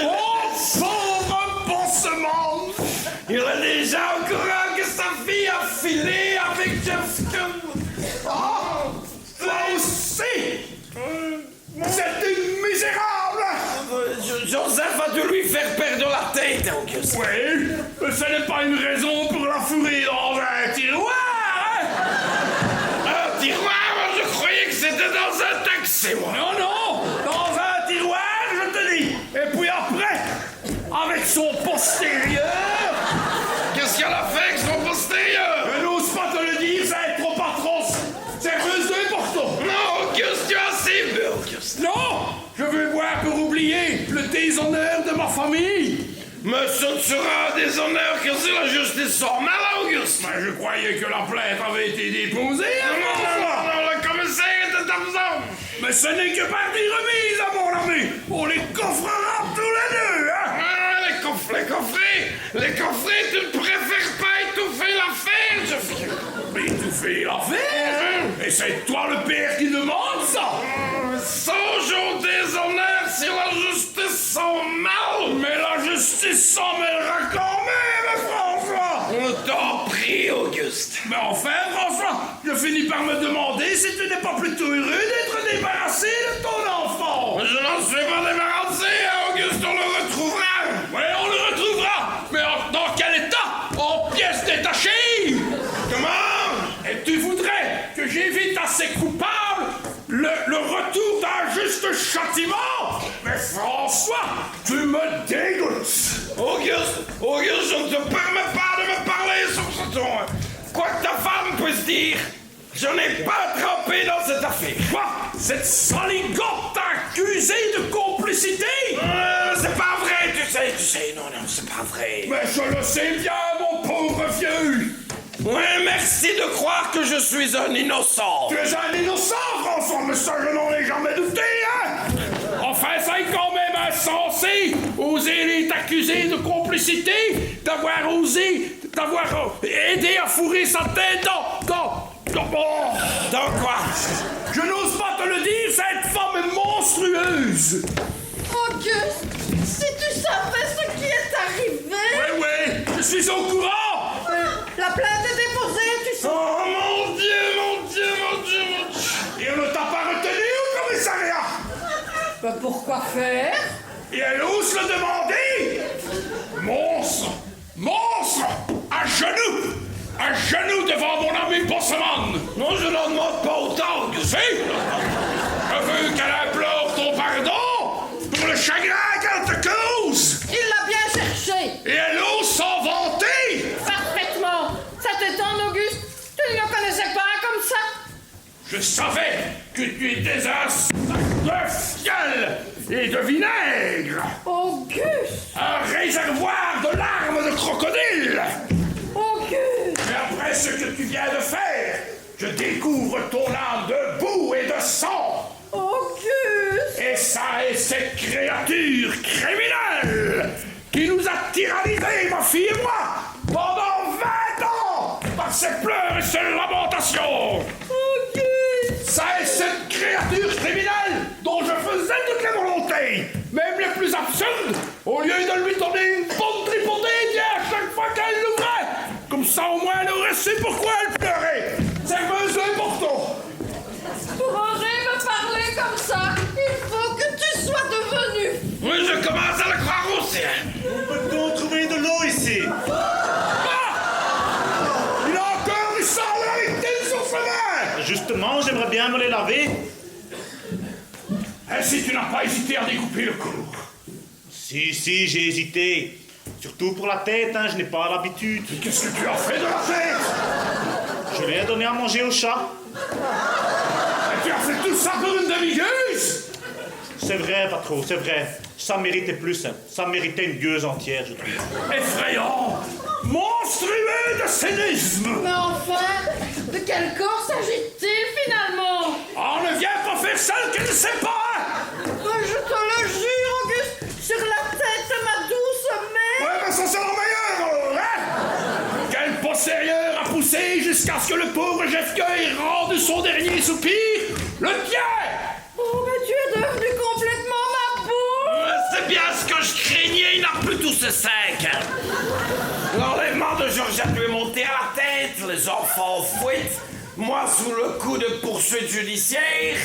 [SPEAKER 5] Oh, pauvre Bosseman! Il est déjà au courant que sa fille a filé avec Jeff Kerr. Oh! Toi aussi! C'est une misérable!
[SPEAKER 4] Joseph a dû lui faire perdre la tête, Auguste.
[SPEAKER 5] Oui, mais ce n'est pas une raison pour la fourrer dans un tiroir, hein?
[SPEAKER 4] Un tiroir, moi, je croyais que c'était dans un taxi, moi.
[SPEAKER 5] Non, dans un tiroir, je te dis. Et puis après, avec son postérieur...
[SPEAKER 4] Qu'est-ce qu'elle a fait avec son postérieur?
[SPEAKER 5] Je n'ose pas te le dire, ça est trop atroce. Sérieuse de Porto.
[SPEAKER 4] Non, Auguste, tu as assez bu, Auguste.
[SPEAKER 5] Non, je veux boire pour oublier le déshonneur de ma famille.
[SPEAKER 4] Mais ce ne sera un déshonneur que si la justice sort mal, Auguste.
[SPEAKER 5] Mais je croyais que la plainte avait été déposée.
[SPEAKER 4] Non, le commissaire était absent.
[SPEAKER 5] Mais ce n'est que partie remise, à mon ami. On les coffrera tous les deux, hein?
[SPEAKER 4] Ah, les coffrets, tu ne préfères pas étouffer l'affaire, je
[SPEAKER 5] Étouffer l'affaire? Et c'est toi le père qui demande ça?
[SPEAKER 4] Songe au déshonneur si la justice s'en mêle.
[SPEAKER 5] Mais la justice s'en mêlera quand même, François!
[SPEAKER 4] On t'en prie, Auguste.
[SPEAKER 5] Mais enfin, François, je finis par me demander si tu n'es pas plutôt heureux d'être débarrassé de ton enfant.
[SPEAKER 4] Je n'en suis pas débarrassé, Auguste, on le retrouvera.
[SPEAKER 5] Oui, on le retrouvera. Mais dans quel état? En pièces détachées?
[SPEAKER 4] Comment?
[SPEAKER 5] Et tu voudrais que j'évite à ces coupables le retour d'un juste châtiment? Mais François, tu me dégoûtes.
[SPEAKER 4] Auguste, je ne te permets pas de me parler sur ce ton. Quoi que ta femme puisse dire, je n'ai pas trempé dans cette affaire.
[SPEAKER 5] Quoi? Cette saligote t'a accusé de complicité?
[SPEAKER 4] C'est pas vrai, tu sais, non, c'est pas vrai.
[SPEAKER 5] Mais je le sais bien, mon pauvre vieux.
[SPEAKER 4] Ouais, merci de croire que je suis un innocent.
[SPEAKER 5] Tu es un innocent, François, mais ça, je n'en ai jamais douté, hein? Enfin, c'est quand même insensé, oser t'accuser de complicité, d'avoir aidé à fourrer sa tête dans
[SPEAKER 4] quoi?
[SPEAKER 5] Je n'ose pas te le dire, cette femme est monstrueuse.
[SPEAKER 3] Mon Dieu, Auguste, si tu savais ce qui est arrivé...
[SPEAKER 5] Oui, je suis au courant.
[SPEAKER 3] La plainte est déposée, tu sais...
[SPEAKER 4] Oh mon Dieu, mon Dieu, mon Dieu, mon Dieu.
[SPEAKER 5] Et on ne t'a pas retenu au commissariat.
[SPEAKER 9] Pourquoi faire?
[SPEAKER 5] Et elle ose le demander. Monstre, monstre, à genoux devant mon ami Bosseman.
[SPEAKER 4] Non, je n'en demande pas autant que
[SPEAKER 5] Si, je veux qu'elle implore ton pardon pour le chagrin qu'elle te cause.
[SPEAKER 9] Il l'a bien cherché.
[SPEAKER 5] Et elle ose s'en vanter.
[SPEAKER 9] Parfaitement. Ça t'étonne, Auguste? Tu ne le connaissais pas comme ça?
[SPEAKER 5] Je savais que tu étais un sac de fiel et de vinaigre.
[SPEAKER 9] Auguste!
[SPEAKER 5] Un réservoir de larmes de crocodile.
[SPEAKER 9] Auguste!
[SPEAKER 5] Mais après ce que tu viens de faire, je découvre ton âme de boue et de sang.
[SPEAKER 9] Auguste!
[SPEAKER 5] Et ça est cette créature criminelle qui nous a tyrannisés, ma fille et moi, pendant 20 ans, par ses pleurs et ses lamentations.
[SPEAKER 9] Auguste!
[SPEAKER 5] Ça est cette créature criminelle dont je faisais toutes les volontés, même les plus absurdes, au lieu de lui donner une bonne tripotée à chaque fois qu'elle l'ouvrait. Comme ça, au moins, elle aurait su pourquoi elle pleurait. Serveuse et morceau.
[SPEAKER 3] Pour oser me parler comme ça, il faut que tu sois devenu...
[SPEAKER 4] Oui, je commence à le croire aussi.
[SPEAKER 8] Où peut-on trouver de l'eau ici?
[SPEAKER 5] Il a encore du sang de la victime sur sa main.
[SPEAKER 8] Justement, j'aimerais bien me les laver.
[SPEAKER 5] Ainsi, tu n'as pas hésité à découper le cours.
[SPEAKER 8] Si, j'ai hésité. Surtout pour la tête, hein, je n'ai pas l'habitude.
[SPEAKER 5] Qu'est-ce que tu as fait de la tête?
[SPEAKER 8] Je l'ai donné à manger au chat.
[SPEAKER 5] Et tu as fait tout ça pour une demi-gueuse?
[SPEAKER 8] C'est vrai, pas trop, c'est vrai. Ça méritait plus, hein. Ça méritait une gueuse entière, je trouve.
[SPEAKER 5] Effrayant! Monstrueux de cynisme!
[SPEAKER 9] Mais enfin, de quel corps s'agit-il finalement?
[SPEAKER 5] On ne vient pas faire celle qu'elle ne sait pas!
[SPEAKER 3] Je te le jure, Auguste, sur la tête de ma douce mère...
[SPEAKER 5] Ouais, mais ça c'est la meilleure, hein? Quel postérieur a poussé jusqu'à ce que le pauvre Jeffke ait rendu son dernier soupir? Le tien!
[SPEAKER 3] Oh, mais tu es devenu complètement ma boue!
[SPEAKER 4] C'est bien ce que je craignais, il n'a plus tout ce sac. L'enlèvement de Georgette lui est monté à la tête, les enfants fuitent, moi sous le coup de poursuites judiciaires.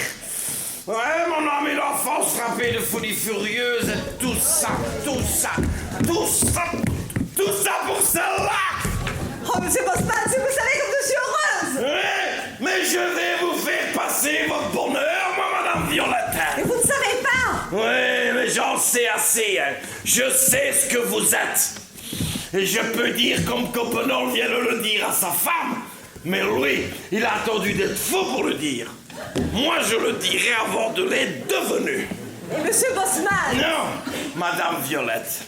[SPEAKER 4] Ouais, mon ami d'enfance frappé de folie furieuse, et tout ça pour celle-là.
[SPEAKER 6] Oh, monsieur Bosseman, si vous savez comme je suis heureuse!
[SPEAKER 4] Ouais, mais je vais vous faire passer votre bonheur, moi, madame Violette.
[SPEAKER 6] Et vous ne savez pas!
[SPEAKER 4] Ouais, mais j'en sais assez, hein. Je sais ce que vous êtes. Et je peux dire comme Coppenol vient de le dire à sa femme. Mais lui, il a attendu d'être fou pour le dire. Moi, je le dirai avant de l'être devenu.
[SPEAKER 6] Et monsieur Bosseman!
[SPEAKER 4] Non, madame Violette.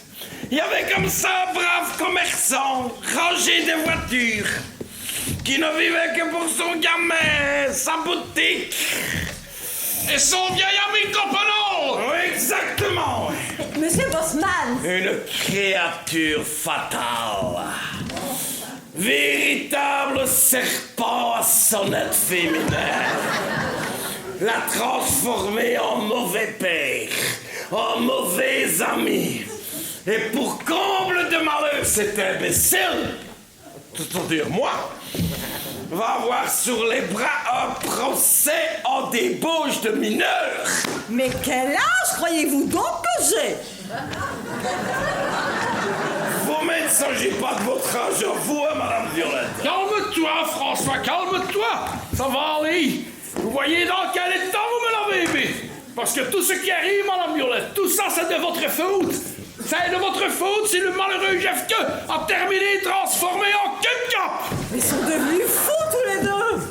[SPEAKER 4] Il y avait comme ça un brave commerçant, rangé des voitures, qui ne vivait que pour son gamin, sa boutique.
[SPEAKER 5] Et son vieil ami Coppenol!
[SPEAKER 4] Oui, exactement.
[SPEAKER 6] Monsieur Bosseman!
[SPEAKER 4] Une créature fatale. Véritable serpent à sonnette féminin. La transformer en mauvais père, en mauvais ami. Et pour comble de malheur, cet imbécile, c'est-à-dire moi, va avoir sur les bras un procès en débauche de mineur.
[SPEAKER 6] Mais quel âge croyez-vous donc que j'ai?
[SPEAKER 4] Vous-même ne s'agit pas de votre âge à vous, hein, madame Violette.
[SPEAKER 5] Calme-toi, François, calme-toi. Ça va aller. Vous voyez dans quel état vous me l'avez mis? Parce que tout ce qui arrive, madame Violette, tout ça, c'est de votre faute. C'est de votre faute si le malheureux Jeffke a terminé transformé en ketchup.
[SPEAKER 6] Ils sont devenus fous tous les deux!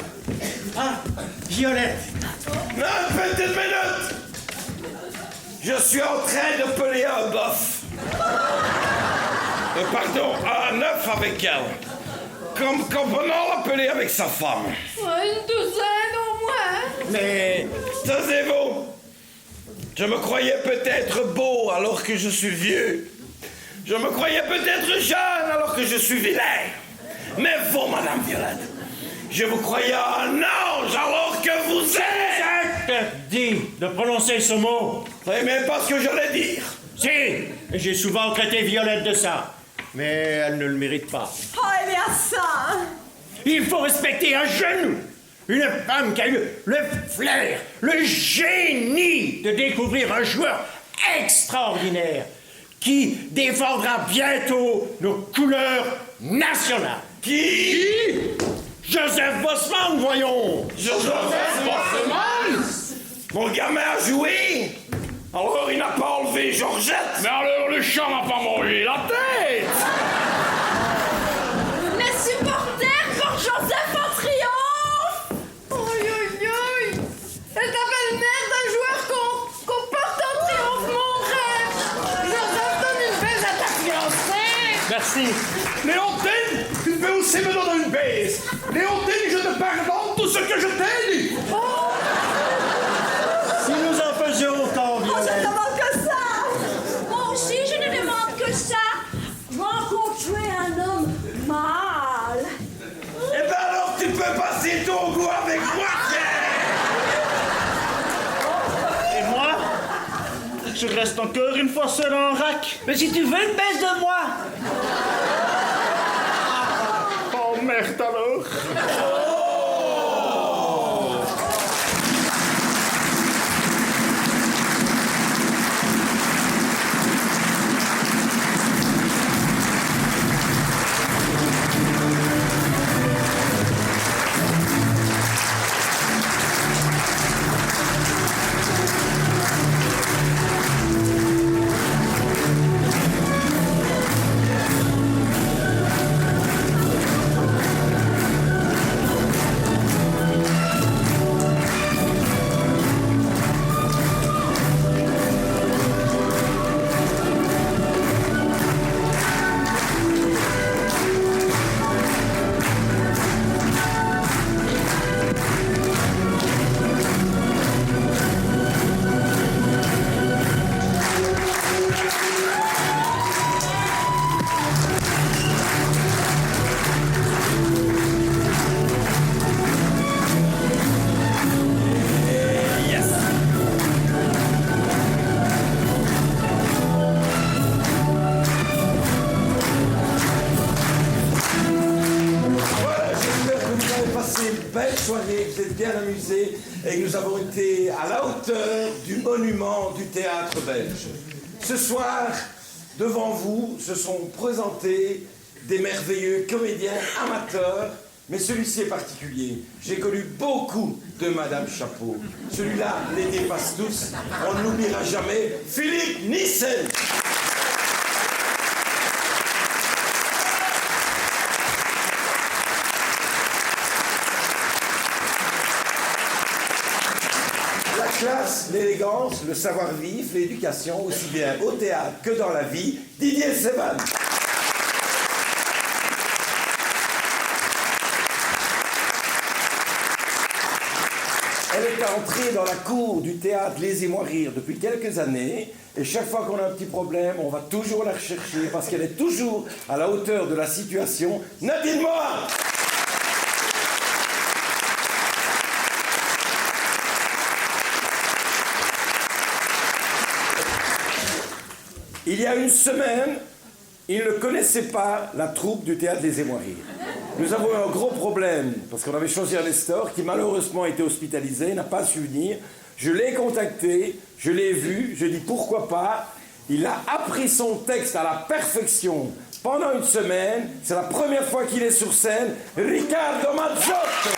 [SPEAKER 2] Ah, Violette.
[SPEAKER 4] Non, petite minute. Je suis en train de peler un bœuf. Pardon, un œuf avec elle. Comme Coppenol a pelé avec sa femme.
[SPEAKER 3] Une douzaine au moins.
[SPEAKER 4] Mais, taisez-vous. Je me croyais peut-être beau alors que je suis vieux. Je me croyais peut-être jeune alors que je suis vilain. Mais vous, madame Violette, je vous croyais un ange alors que vous êtes...
[SPEAKER 10] m'interdis de prononcer ce mot.
[SPEAKER 4] C'est même pas ce que j'allais dire.
[SPEAKER 10] Si, et j'ai souvent traité Violette de ça. Mais elle ne le mérite pas.
[SPEAKER 6] Oh, elle est à ça.
[SPEAKER 10] Il faut respecter un genou. Une femme qui a eu le flair, le génie de découvrir un joueur extraordinaire qui défendra bientôt nos couleurs nationales.
[SPEAKER 4] Qui?
[SPEAKER 10] Joseph Bosman, voyons.
[SPEAKER 4] Joseph Bosman? Mon gamin a joué. Alors il n'a pas enlevé Georgette.
[SPEAKER 5] Mais alors le chat n'a pas mangé la tête.
[SPEAKER 3] Les supporters pour Joseph en triomphe. Oi, oi, oi. Elle t'appelle mère d'un joueur qu'on porte en triomphe, mon rêve. Joseph, donne une baise à ta fiancée.
[SPEAKER 10] Merci.
[SPEAKER 5] Léontine, tu peux aussi me donner une baise. Léontine, je te pardonne tout ce que je t'ai dit.
[SPEAKER 10] Si nous en faisions autant,
[SPEAKER 6] Oh, je
[SPEAKER 10] Violette.
[SPEAKER 6] ne demande que ça.
[SPEAKER 3] Moi aussi, je ne demande que ça. Rencontrer un homme mâle.
[SPEAKER 4] Eh ben alors tu peux passer ton goût avec moi,
[SPEAKER 8] Et moi, je reste encore une fois seul en rack.
[SPEAKER 2] Mais si tu veux une baisse de moi,
[SPEAKER 8] Oh merde alors.
[SPEAKER 4] Belle soirée, vous êtes bien amusés et que nous avons été à la hauteur du monument du théâtre belge. Ce soir, devant vous, se sont présentés des merveilleux comédiens amateurs, mais celui-ci est particulier. J'ai connu beaucoup de Madame Chapeau. Celui-là les dépasse tous. On ne l'oubliera jamais. Philippe Nissen. La classe, l'élégance, le savoir-vivre, l'éducation, aussi bien au théâtre que dans la vie, Didier Seban. Elle est entrée dans la cour du théâtre Les Émois Rire depuis quelques années, et chaque fois qu'on a un petit problème, on va toujours la rechercher parce qu'elle est toujours à la hauteur de la situation. Nadine Morin. Il y a une semaine, il ne connaissait pas la troupe du théâtre Les Émois Rire. Nous avons eu un gros problème, parce qu'on avait choisi un Nestor qui malheureusement a été hospitalisé, n'a pas su venir. Je l'ai contacté, je l'ai vu, je dis pourquoi pas. Il a appris son texte à la perfection pendant une semaine. C'est la première fois qu'il est sur scène. Riccardo Mazzotto.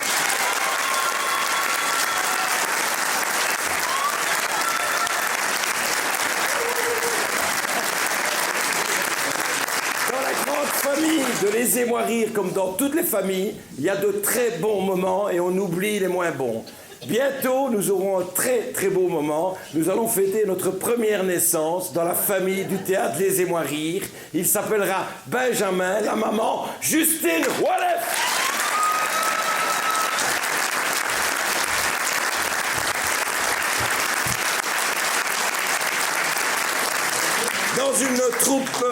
[SPEAKER 4] De Les Émois Rire, comme dans toutes les familles, il y a de très bons moments et on oublie les moins bons. Bientôt, nous aurons un très très beau moment. Nous allons fêter notre première naissance dans la famille du théâtre Les Émois Rire. Il s'appellera Benjamin, la maman Justine Wallet. Dans une troupe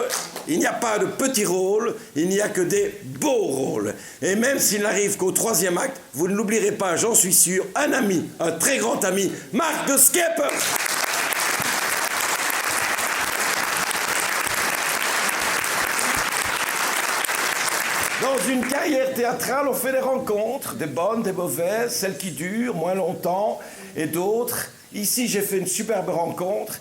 [SPEAKER 4] il n'y a pas de petits rôles, il n'y a que des beaux rôles. Et même s'il n'arrive qu'au 3e acte, vous ne l'oublierez pas, j'en suis sûr, un ami, un très grand ami, Marc de Skepper. Dans une carrière théâtrale, on fait des rencontres, des bonnes, des mauvaises, celles qui durent moins longtemps et d'autres. Ici, j'ai fait une superbe rencontre.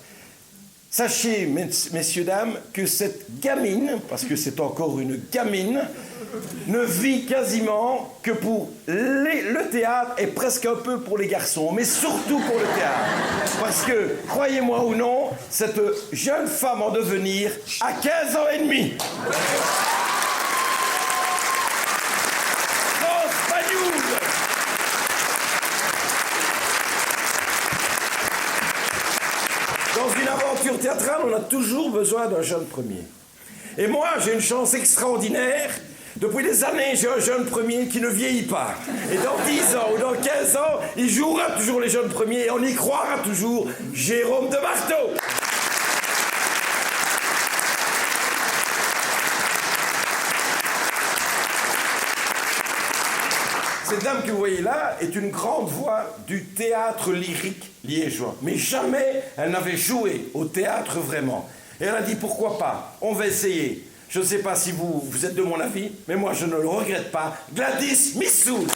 [SPEAKER 4] Sachez, messieurs, dames, que cette gamine, parce que c'est encore une gamine, ne vit quasiment que pour le théâtre et presque un peu pour les garçons, mais surtout pour le théâtre. Parce que, croyez-moi ou non, cette jeune femme en devenir a 15 ans et demi. Dans une aventure théâtrale, on a toujours besoin d'un jeune premier. Et moi, j'ai une chance extraordinaire. Depuis des années, j'ai un jeune premier qui ne vieillit pas. Et dans 10 ans ou dans 15 ans, il jouera toujours les jeunes premiers et on y croira toujours. Jérôme de Marteau. Cette dame que vous voyez là est une grande voix du théâtre lyrique liégeois. Mais jamais elle n'avait joué au théâtre vraiment. Et elle a dit pourquoi pas, on va essayer. Je ne sais pas si vous êtes de mon avis, mais moi je ne le regrette pas. Gladys Missou.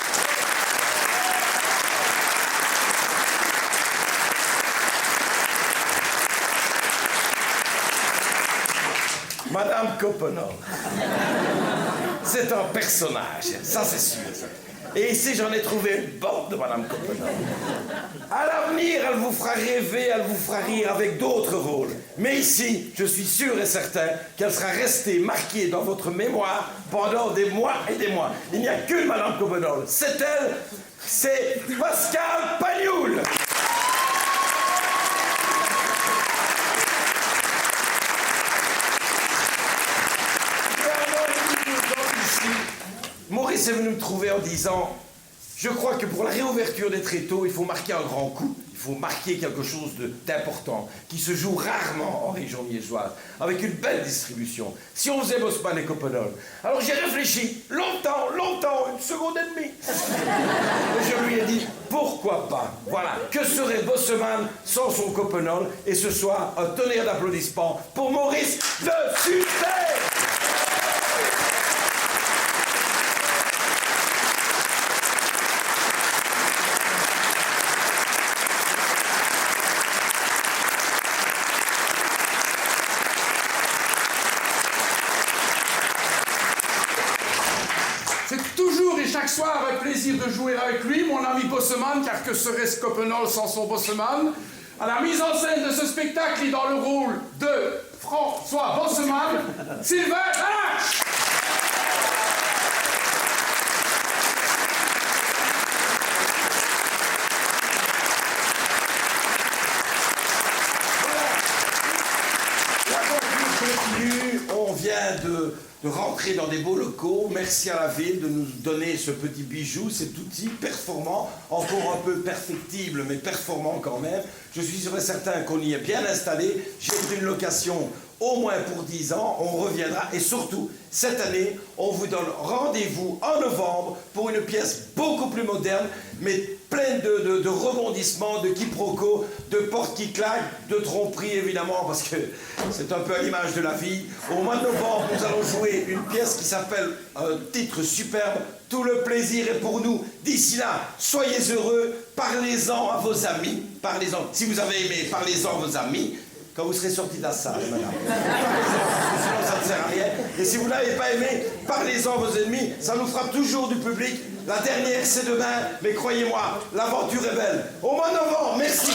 [SPEAKER 4] Madame Coppenol. C'est un personnage, ça c'est sûr. Et ici, j'en ai trouvé une bande de Madame Coppenol. À l'avenir, elle vous fera rêver, elle vous fera rire avec d'autres rôles. Mais ici, je suis sûr et certain qu'elle sera restée marquée dans votre mémoire pendant des mois et des mois. Il n'y a qu'une Madame Coppenol. C'est elle, c'est Pascal Pagnoul. Maurice est venu me trouver en disant « Je crois que pour la réouverture des tréteaux, il faut marquer un grand coup. Il faut marquer quelque chose d'important, qui se joue rarement en région liégeoise, avec une belle distribution. Si on faisait Bosman et Coppenol. » Alors j'ai réfléchi longtemps, une seconde et demie. Et je lui ai dit « Pourquoi pas ?» Voilà, que serait Bosman sans son Coppenol? Et ce soir, un tonnerre d'applaudissements pour Maurice de Sutter.
[SPEAKER 5] Chaque soir, avec plaisir de jouer avec lui, mon ami Bosseman, car que serait Coppenol sans son Bosseman? À la mise en scène de ce spectacle et dans le rôle de François Bosseman, Sylvain Lalache.
[SPEAKER 4] On vient de rentrer dans des beaux locaux. Merci à la ville de nous donner ce petit bijou, cet outil performant, encore un peu perfectible, mais performant quand même. Je suis sûr et certain qu'on y est bien installé. J'ai pris une location au moins pour 10 ans. On reviendra. Et surtout, cette année, on vous donne rendez-vous en novembre pour une pièce beaucoup plus moderne, mais pleine de rebondissements, de quiproquos, de portes qui claquent, de tromperies évidemment, parce que c'est un peu à l'image de la vie. Au mois de novembre, nous allons jouer une pièce qui s'appelle, un titre superbe, « Tout le plaisir est pour nous ». D'ici là, soyez heureux, parlez-en à vos amis, parlez-en. Si vous avez aimé, parlez-en à vos amis. Quand vous serez sorti de la salle, madame. Sinon, ça ne sert à rien. Et si vous n'avez pas aimé, parlez-en à vos ennemis. Ça nous fera toujours du public. La dernière, c'est demain. Mais croyez-moi, l'aventure est belle. Au mois de novembre, merci.